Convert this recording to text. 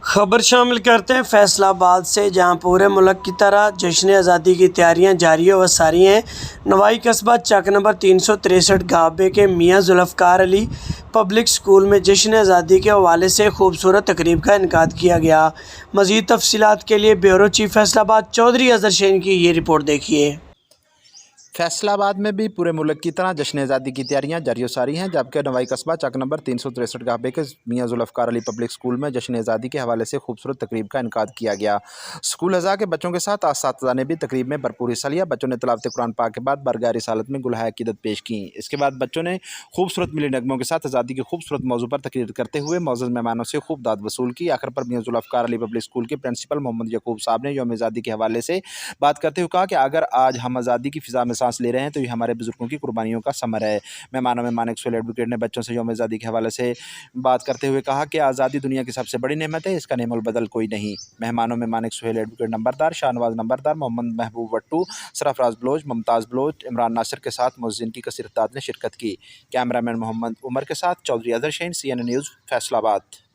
خبر شامل کرتے ہیں فیصل آباد سے، جہاں پورے ملک کی طرح جشن آزادی کی تیاریاں جاری و ساری ہیں۔ نوائی قصبہ چک نمبر 363 گابے کے میاں ذوالفقار علی پبلک اسکول میں جشن آزادی کے حوالے سے خوبصورت تقریب کا انعقاد کیا گیا۔ مزید تفصیلات کے لیے بیورو چیف فیصل آباد چودھری اظہر شین کی یہ رپورٹ دیکھیے۔ فیصل آباد میں بھی پورے ملک کی طرح جشن آزادی کی تیاریاں جاری و ساری ہیں، جبکہ نوائی قصبہ چک نمبر 363 گابے کے میاں ذوالفقار علی پبلک اسکول میں جشن آزادی کے حوالے سے خوبصورت تقریب کا انعقاد کیا گیا۔ اسکول اعضاء کے بچوں کے ساتھ اساتذہ نے بھی تقریب میں بھرپور حصہ لیا۔ بچوں نے تلاوت قرآن پاک کے بعد برگاہ رسالت میں گلہائے عقیدت پیش کی۔ اس کے بعد بچوں نے خوبصورت ملی نغموں کے ساتھ آزادی کے خوبصورت موضوع پر تقریر کرتے ہوئے معزز مہمانوں سے خوب داد وصول کی۔ آخر پر میاں ذوالفقار علی پبلک اسکول کے پرنسپل محمد یعقوب صاحب نے یوم آزادی کے حوالے سے بات کرتے ہوئے کہا کہ اگر آج ہم آزادی کی فضا میں سانس لے رہے ہیں تو یہ ہمارے بزرگوں کی قربانیوں کا ثمر ہے۔ مہمانوں میں مانک سہیل ایڈوکیٹ نے بچوں سے یوم آزادی کے حوالے سے بات کرتے ہوئے کہا کہ آزادی دنیا کی سب سے بڑی نعمت ہے، اس کا نعم البدل کوئی نہیں۔ مہمانوں میں مانک سہیل ایڈوکیٹ نمبردار، شاہ نواز نمبردار، محمد محبوب وٹو، سرفراز بلوچ، ممتاز بلوچ، عمران ناصر کے ساتھ مؤذن کی کثیر تعداد نے شرکت کی۔ کیمرہ مین محمد عمر کے ساتھ چودھری اظہر شین، CNN نیوز، فیصل آباد۔